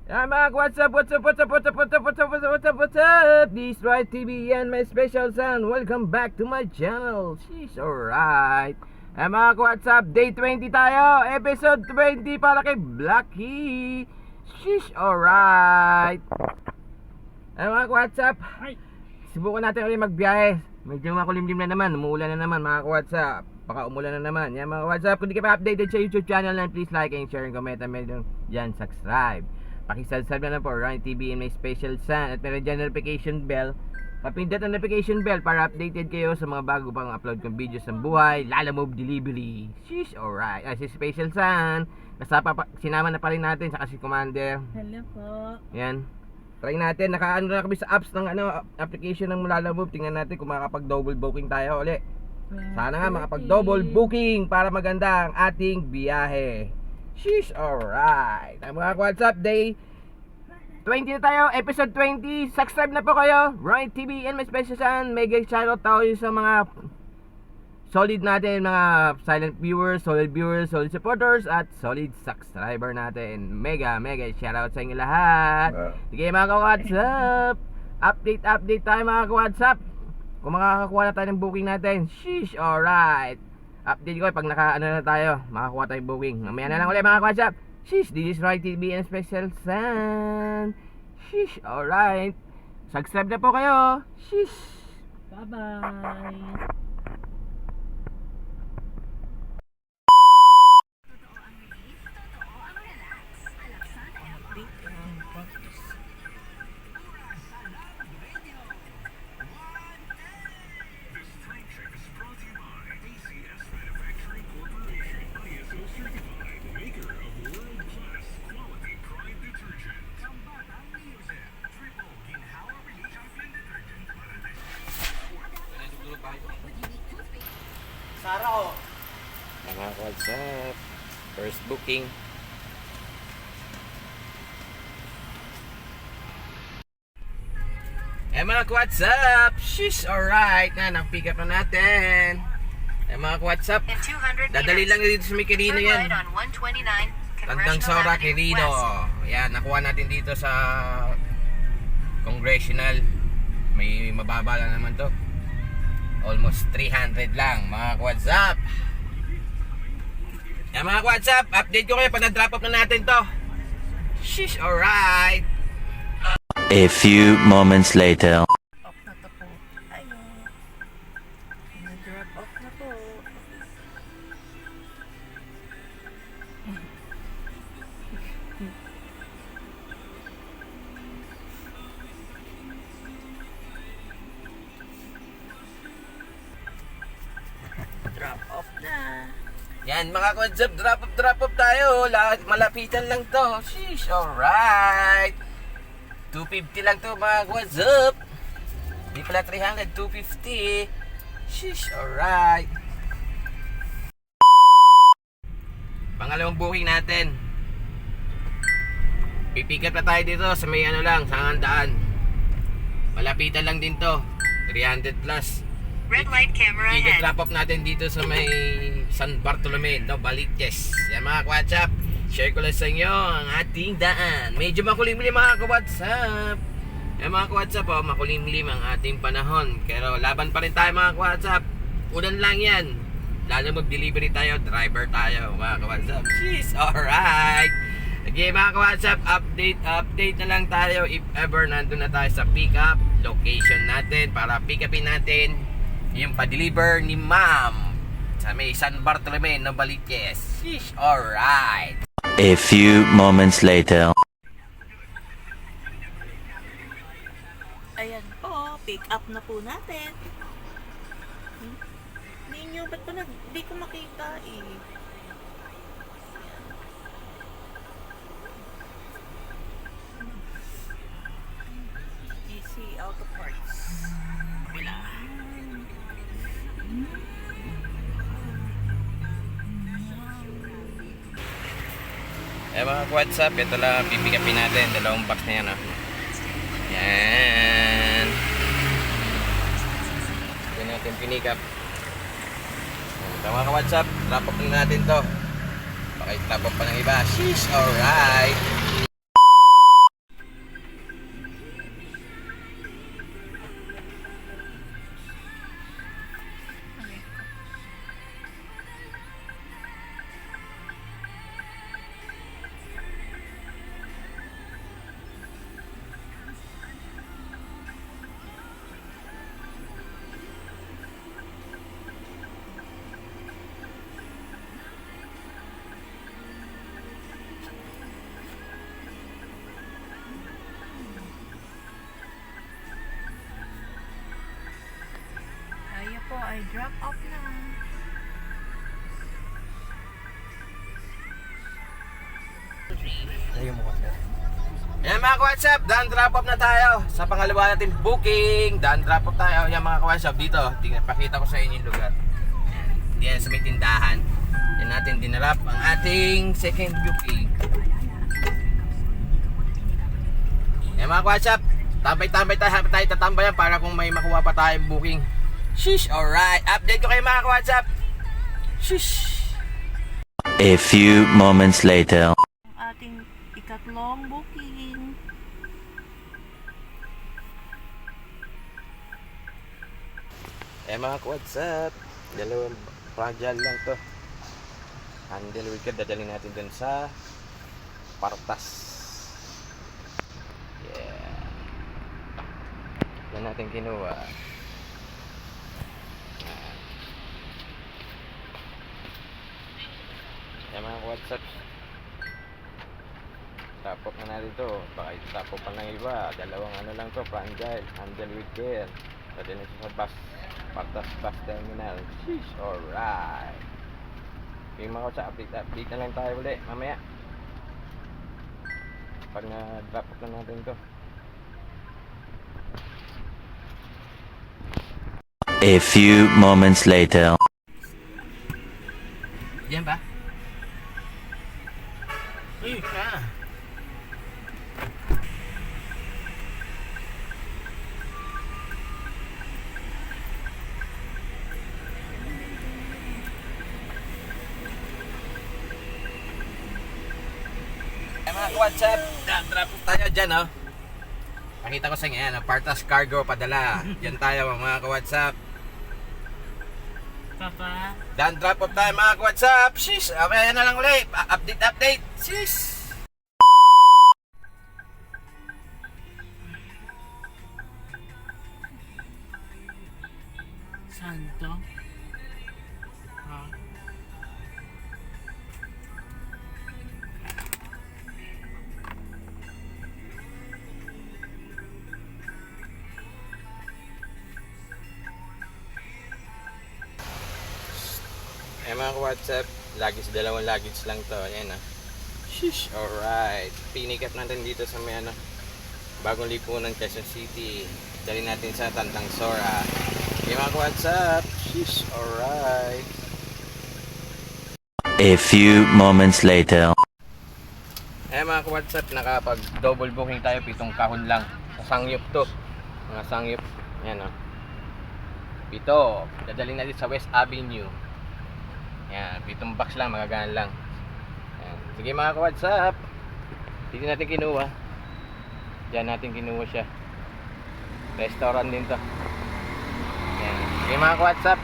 Yeah, Mark, what's up, what's up, what's up, what's up, what's up, what's up, what's up, what's up, what's up? This is Right TV and my special son. Welcome back to my channel. She's alright. Eh mga what's up? Day 20 tayo. Episode 20 para kay Blacky. She's alright. Eh mga what's up? Subukan natin ulit magbiyahe. Medyo makulimlim na naman. Umuulan na naman mga what's up. Baka umulan na naman. Yan mga what's up. Kung di ka pa updated sa YouTube channel na, please like and share and comment and meron dyan subscribe. Pakisubscribe na lang po Ryan TV and my special son. At meron dyan notification bell. Papindot ang notification bell para updated kayo sa mga bago pang upload kong videos ng buhay. Lalamove Delivery. She's alright. Si special son. Sinama na pa rin natin sa si Commander. Hello po. Yan. Try natin. Nakaano na kami sa apps ng application ng Lalamove. Tingnan natin kung makakapag double booking tayo ulit. Sana nga makapag double booking para maganda ang ating biyahe. She's alright. Mga what's up, day 20 na tayo, episode 20. Subscribe na po kayo, Ryan TV and my special son. Mega shoutout tayo sa mga solid natin, mga silent viewers, solid supporters, at solid subscriber natin. Mega shoutout sa inyo lahat. Sige mga ka-WhatsApp, update tayo mga ka-WhatsApp. Kung makakakuha na tayo ng booking natin. Sheesh, alright. Update ko pag na tayo, makakuha tayo booking. Mamaya na lang ulit mga ka-WhatsApp. Sheesh, this is Right TV and special son. Sheesh, alright. Subscribe na po kayo. Sheesh. Bye-bye. Sara, mga WhatsApp. First booking. Mga WhatsApp. Sheesh, alright. Nang-pick up na natin. Mga WhatsApp. Dadali lang dito sa may Quirino yan. Tandang Sora, Quirino. Yan, nakuha natin dito sa Congressional. May mababa lang naman to. Almost 300 lang mga WhatsApp. Yan mga WhatsApp, update ko kayo pag na-drop off na natin to. Sheesh, alright. A few moments later. Off na to po. Ayun. Nag-drop off na po. Drop off na. Yan mga WhatsApp, drop off tayo. Malapitan lang to. Sheesh, alright. 250 lang to mga WhatsApp. Di pala 300, 250. Sheesh, alright. Pangalawang booking natin. Pipick up na tayo dito sa may lang, sa handaan. Malapitan lang din to. 300 plus. Red light camera ahead. I-drop off natin dito sa may San Bartolome, no, Baliches. Yan mga WhatsApp. Share ko lang sa inyo ang ating daan. Medyo makulimlim mga WhatsApp. Yan mga WhatsApp, oh, makulimlim ang ating panahon. Pero laban pa rin tayo mga WhatsApp. Ulan lang yan. Lalo mag-delivery tayo, driver tayo mga WhatsApp. She's alright. Okay mga WhatsApp, update na lang tayo if ever nandun na tayo sa pick up location natin para pick upin natin yung pa-deliver ni ma'am sa may San Bartolome, Novaliches. Sheesh, alright. A few moments later. Ayan po, pick up na po natin. Ninyo, ba't pa di ko makita eh. DC Auto Parts. Bila. Mga WhatsApp, ito lang pipikapin natin. Dalawang box na yan, oh. Yan. Ito natin pinikap. Ito mga WhatsApp, drop off na natin to. Pakitapos pa ng iba. Sheesh, alright. ay drop off na. Ayan mga ka-WhatsApp, done drop off na tayo sa pangalawa natin booking. Done drop off tayo. Ayan mga ka-WhatsApp, dito tingnan, pakita ko sa inyo yung lugar. Ayan sa may tindahan. Yan natin dinarap ang ating second booking. Ayan mga ka-WhatsApp, tambay-tambay tayo tatambayan para kung may makuha pa tayong booking. Shish, alright. Update ko kayo mga ka-WhatsApp. Shish. A few moments later. Ang ating ikatlong booking. Mga ka-WhatsApp, dalawang fragile lang to. Handle wicker, dadalhin natin dun sa Partas. Yeah. Yan natin kinuha. Yan mga ka-WhatsApp. Tapok na natin to. Baka itapok pa ng iba. Dalawang ano lang to, fragile, handle wicker. Dadalhin natin sa Partas bus terminal. Sheesh, alright. Okay mga ka, update na lang tayo ulit mamaya pag na-drop off na natin to. A few moments later. Diyan ba? Uy, na. Mga WhatsApp, drop off tayo dyan, oh. Pakita ko sa inyo yan, Partas Cargo padala. Dyan tayo mga ka-WhatsApp. Papa. Dan drop off tayo mga ka-WhatsApp. Sis, mamaya na lang ulit. Update. Sis. Santo. Ha? Mga ka-WhatsApp, dalawang luggage lang to. Ayan, ah. Shish, alright. Pinikap natin dito sa may bagong lipunan, Quezon City. Dali natin sa Tandang Sora. Mga ka-WhatsApp, shish, alright. A few moments later. Mga ka-WhatsApp, nakapag double booking tayo, 7 kahon lang. Sa Sangyup to. Mga Sangyup. Ayan, oh. 7. Dadalhin natin sa West Avenue. Yan, 7 box lang, magagaan lang. Yan. Sige mga ka-WhatsApp, dito natin kinuha. Diyan natin kinuha siya. Restaurant din to. Yan. Sige mga ka-WhatsApp,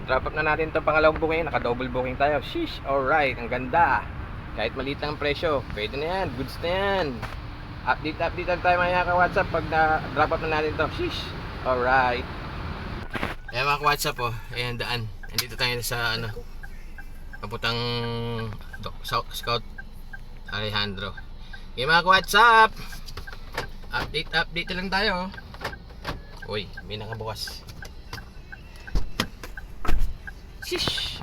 drop up na natin itong pangalawang booking. Naka-double booking tayo. Sheesh, alright, ang ganda. Kahit maliit lang ang presyo, pwede na yan, goods na yan. Update tayo mga ka-WhatsApp pag na-drop up na natin to. Sheesh, alright. Ayan mga ka-WhatsApp, oh. Ayan daan. Nandito tayo sa papuntang Scout Alejandro. Okay mga ka-WhatsApp, update lang tayo. Uy, may nakabukas. Shish.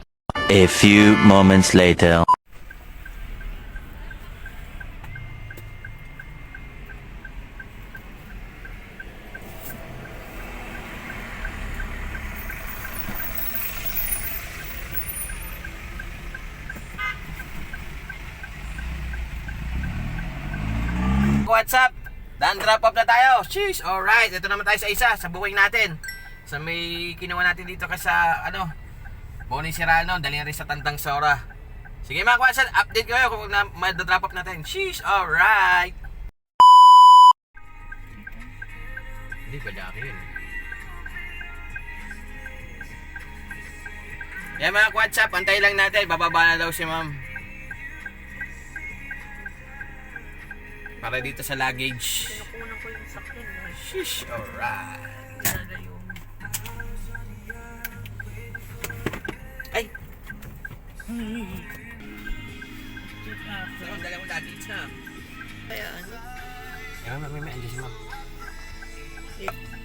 A few moments later. What's up? Dan drop off na tayo. Sheesh, alright. Ito naman tayo sa isa, sa booking natin. Sa may kinuha natin dito kasi sa Bonnie Serrano, dali rin sa Tandang Sora. Sige mga ka-WhatsApp, update ko kayo kung ma-drop off natin. Sheesh, alright. Hindi ba dami yun? Yan mga ka-WhatsApp, antay lang natin. Bababa na daw si ma'am. Para dito sa luggage. Pinukunan ko yung sakyan. Sheesh, alright. Talaga yung... Ay! Check out. Dalawang luggage na. Kaya ano? Yan, may andyan si ma'am.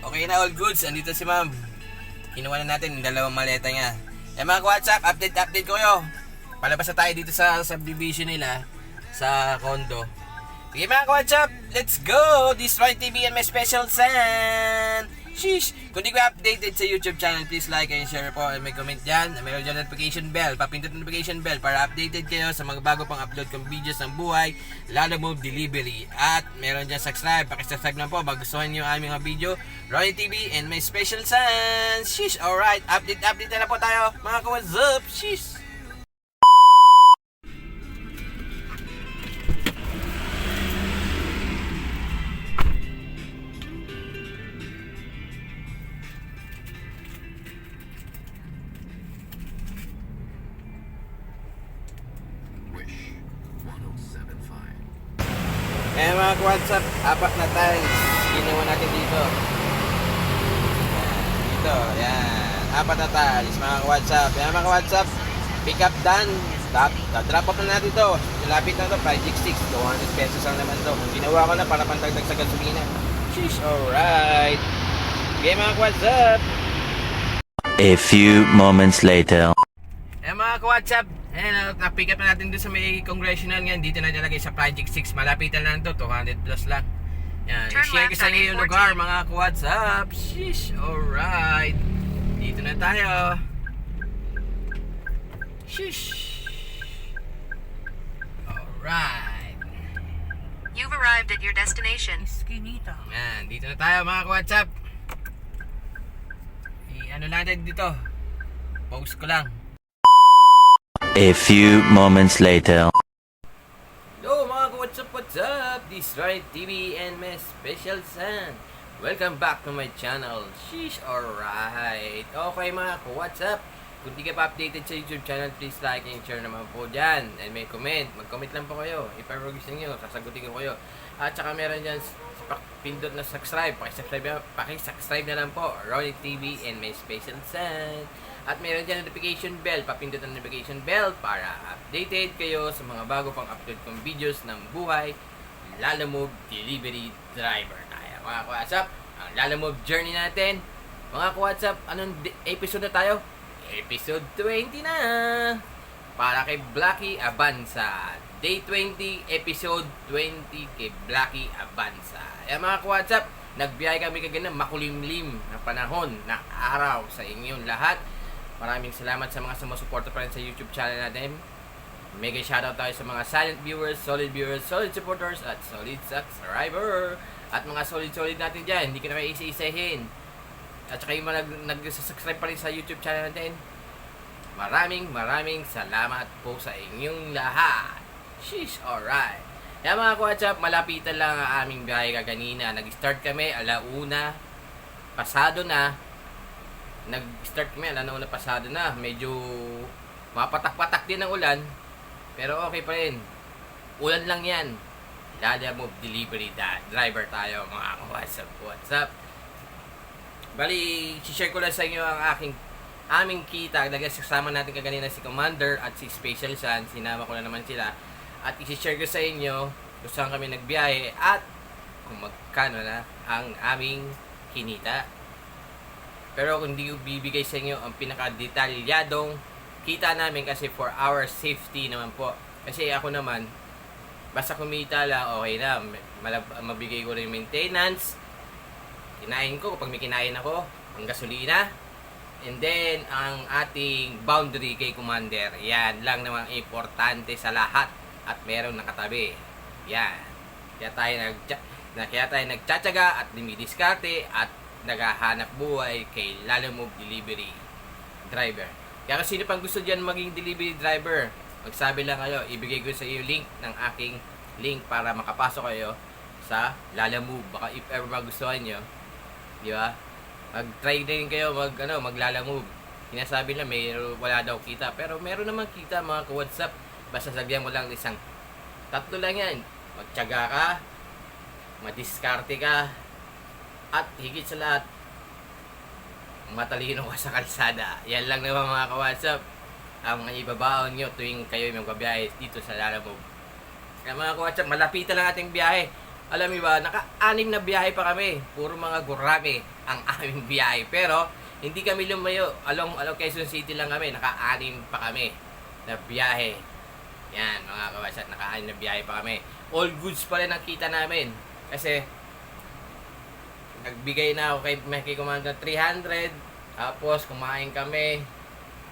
Okay na, all goods. Andito si ma'am. Kinuha na natin yung dalawang maleta niya. Eh mga WhatsApp, update ko kayo. Palabas na tayo dito sa subdivision nila, sa condo. Sige mga WhatsApp, let's go! This Roy TV and my special son! Sheesh! Kung di ko updated sa YouTube channel, please like and share po and may comment dyan. Meron dyan notification bell. Papindot notification bell para updated kayo sa mga bago pang upload kong videos ng buhay, Lala Move Delivery. At meron dyan subscribe. Pakisubscribe na po. Magustuhan nyo ang aming mga video. Roy TV and my special son! Sheesh! Alright, update na po tayo. Mga ka-what's-up? Sheesh! Eh mga WhatsApp, 4 na tiles ginawa natin dito. Dito, yan. 4 na tiles mga WhatsApp. Yan mga WhatsApp, pick up done. Drop off na natin ito. Malapit na ito, Project 6. 200 pesos lang naman ito. Ginawa ko na para pantagdag sa gasolina. Sheesh, alright. Okay mga WhatsApp. A few moments later. Eh mga ka-WhatsApp, na-pick up na natin doon sa may congressional ngayon. Dito na nilagay sa Project 6. Malapitan lang to, 200 plus lang. Yan, Turn i-share ko left sa on inyo yung A14. lugar mga ka-WhatsApp. Sheesh, alright. Dito na tayo. Sheesh. Alright. You've arrived at your destination. Eskinita. Yan, dito na tayo mga ka-WhatsApp. Ano lang natin dito. Post ko lang. A few moments later. Hello mga what's up? This Right TV and my special son. Welcome back to my channel. Sheesh, alright. Okay mga what's up? Kung di ka pa updated sa YouTube channel, please like and share naman po dyan. And may comment. Mag-comment lang po kayo. If ever gusto nyo, sasagutin ko kayo. At saka meron dyan pindot na subscribe. Pakisubscribe na lang po. Ronnie TV and my special son. At meron dyan notification bell. Papindot ang notification bell para updated kayo sa mga bago pang upload kong videos ng buhay Lala Move Delivery Driver. Kaya mga ka-WhatsApp, ang Lala Move journey natin. Mga ka-WhatsApp, anong episode na tayo? Episode 20 na! Para kay Blacky Abanza. Day 20, episode 20 kay Blacky Abanza. Kaya mga ka-WhatsApp, nagbiyahe kami kagana makulimlim na panahon, na araw sa inyong lahat. Maraming salamat sa mga sumusuporta pa rin sa YouTube channel natin. Mega shoutout tayo sa mga silent viewers, solid supporters, at solid subscriber. At mga solid natin dyan, hindi ko na may isa-isahin. At saka yung mga nag-subscribe pa rin sa YouTube channel natin. Maraming salamat po sa inyong lahat. Sheesh, alright. Kaya mga ka-WhatsApp, malapitan lang ang aming biyahe kaganina. Nag-start kami, 1:00 pasado na. Nag-start kami, 1:00 pasado na. Medyo mapatak-patak din ang ulan. Pero okay pa rin. Ulan lang yan. Lala Move Delivery Driver tayo mga ka-WhatsApp. What's up? Bali, share ko lang sa inyo ang aming kita. Nagsasama natin kaganina si Commander at si Special Sun. Sinama ko na naman sila. At i-share ko sa inyo kung saan kami nagbiyahe at kung magkano na ang aming kinita. Pero kung hindi ko bibigay sa inyo ang pinaka-detalyadong kita namin kasi for our safety naman po. Kasi ako naman, basta kumita lang, okay na. Mabigay ko rin yung maintenance. Kinain ko kapag may kinain ako, ang gasolina. And then, ang ating boundary kay Commander. Yan lang naman importante sa lahat. At meron nakatabi. Yan. Kaya tayo nagtsatsaga at dumidiskarte at naghahanap buhay kay Lala Move Delivery Driver. Kaya kung sino pang gusto dyan maging delivery driver, magsabi lang kayo. Ibigay ko sa iyo link ng aking link para makapasok kayo sa Lala Move. Baka if ever magustuhan nyo, di ba? Mag-try din kayo maglala move. Sinasabi lang wala daw kita, pero meron naman kita mga ka-WhatsApp. Basta sagyan mo lang isang 3 lang yan. Magtiyaga ka, madiskarte ka, at higit sa lahat, matalino ka sa kalsada. Yan lang naman mga ka-WhatsApp ang ibabaon nyo tuwing kayo magbabiyahe dito sa Lala Move. Kaya mga ka-WhatsApp, malapitan lang ating biyahe. Alam mo ba, naka-anim na biyahe pa kami. Puro mga gurami ang aming biyahe. Pero, hindi kami lumayo. Along Quezon City lang kami. Naka-anim pa kami na biyahe. Yan, mga kawasat, naka-anim na biyahe pa kami. All goods pa rin ang kita namin. Kasi, nagbigay na ako kay Commander 300. Tapos, kumain kami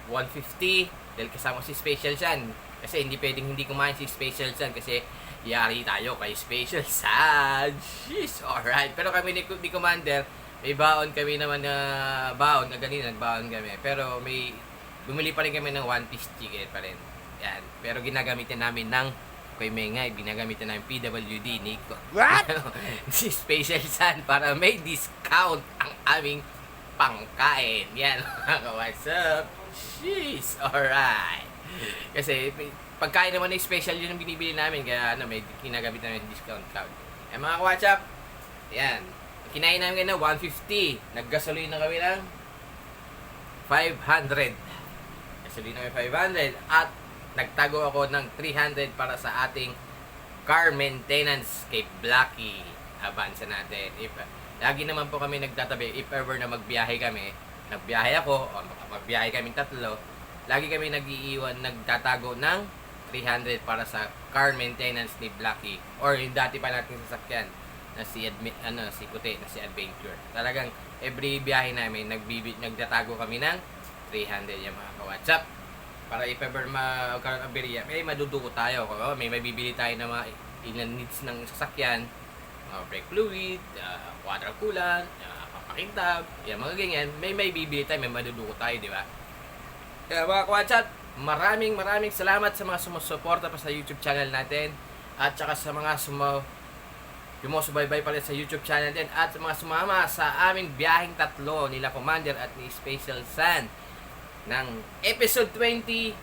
150. Dahil kasama si Special Sun. Kasi, hindi pwedeng hindi kumain si Special Sun. Kasi, yari tayo kay Special Sun. Jeez, alright. Pero kami ni Commander, may baon kami naman na baon. Na ganina, nagbaon kami. Pero, bumili pa rin kami ng one-piece chicken pa rin. Yan. Pero, ginagamitan namin ng kay Mengay, binagamitan namin PWD Nico. What? Si Special Sun para may discount ang aming pangkain. Yan, mga what's up? Jeez, alright. Kasi, pagkain naman ng special yun ang binibili namin. Kaya, may kinagamit namin discount code. Eh, mga WhatsApp, yan. Kinain namin ngayon na 150. Naggasoline na kami ng 500. Gasoline na kami 500. At, nagtago ako ng 300 para sa ating car maintenance kay Blacky. Avansa natin. Lagi naman po kami nagtatabi. If ever na magbiyahe kami, nagbiyahe ako, o magbiyahe kami tatlo, lagi kami nagtatago ng 300 para sa car maintenance ni Blacky. Or yung dati pa nating sasakyan na si Kute, na si Adventure. Talagang every biyahe namin, nagtatago kami ng 300 yung mga ka-WhatsApp. Para if ever magkaroon ng biriya, may maduduko tayo. May mabibili tayo ng mga ilan needs ng sasakyan, brake fluid, quadra coolant, papakintab, yan, mga ganyan. May bibili tayo, may maduduko tayo, di ba? Kaya mga ka-WhatsApp, maraming salamat sa mga sumusuporta pa sa YouTube channel natin at saka sa mga sumusubaybay pa rin sa YouTube channel natin at sa mga sumama sa aming biyaheng tatlo nila Commander at ni Special Sun ng episode 20,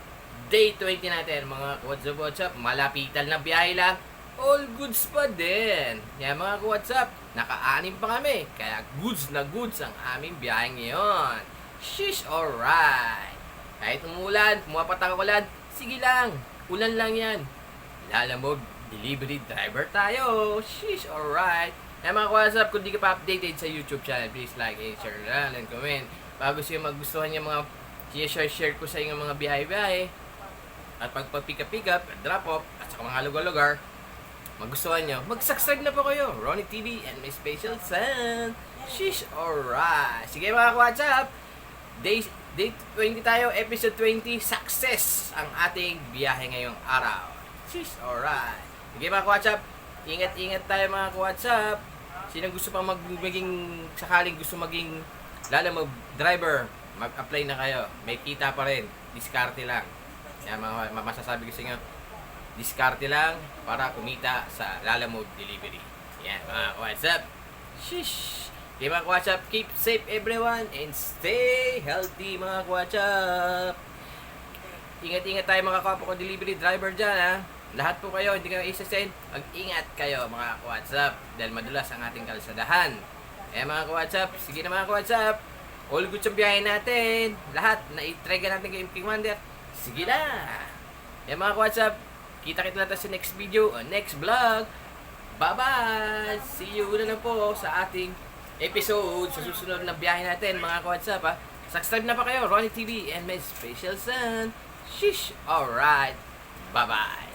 day 20 natin. Mga WhatsApp, malapitan na biyahe lang, all goods pa din. Yan mga WhatsApp, naka-anim pa kami, kaya goods na goods ang aming biyahe ngayon. Sheesh, alright. Kahit umulan, pumapatak ang ulan, sige lang, ulan lang yan. Lalamog, delivery driver tayo. Sheesh, alright. Kaya mga WhatsApp, kung di ka pa updated sa YouTube channel, please like and share and comment. Bago siya magustuhan niya mga share ko sa inyong mga biyahe-biyahe at pagpa-pick up, drop off, at saka mga lugar-lugar, magustuhan nyo, mag-subscribe na po kayo. Ronnie TV and my Special Sun. Sheesh, alright. Sige mga WhatsApp, Day 20 tayo, episode 20, success ang ating biyahe ngayong araw. Sheesh, alright. Sige mga WhatsApp, ingat-ingat tayo mga WhatsApp. Sino gusto pang sakaling gusto maging lalamog driver, mag-apply na kayo. May kita pa rin. Diskarte lang. Yan mga masasabi ko sa inyo. Diskarte lang para kumita sa Lalamove Delivery. Yan mga WhatsApp. Shish! Okay mga WhatsApp, keep safe everyone and stay healthy mga WhatsApp. Ingat-ingat tayo mga kapwa ko delivery driver dyan ha. Lahat po kayo, hindi kayo isa-send. Mag-ingat kayo mga WhatsApp dahil madulas ang ating kalsadahan. Mga WhatsApp, sige na mga WhatsApp. All good sa biyahe natin. Lahat, na-try natin kay Commander. Sige na. Mga WhatsApp, kita-kita natin sa next video o next vlog. Bye-bye! See you na lang po sa ating episode sa susunod na biyahe natin, mga WhatsApp ha. Subscribe na pa kayo, Ronnie TV and my Special Sun. Shish! Alright. Bye-bye!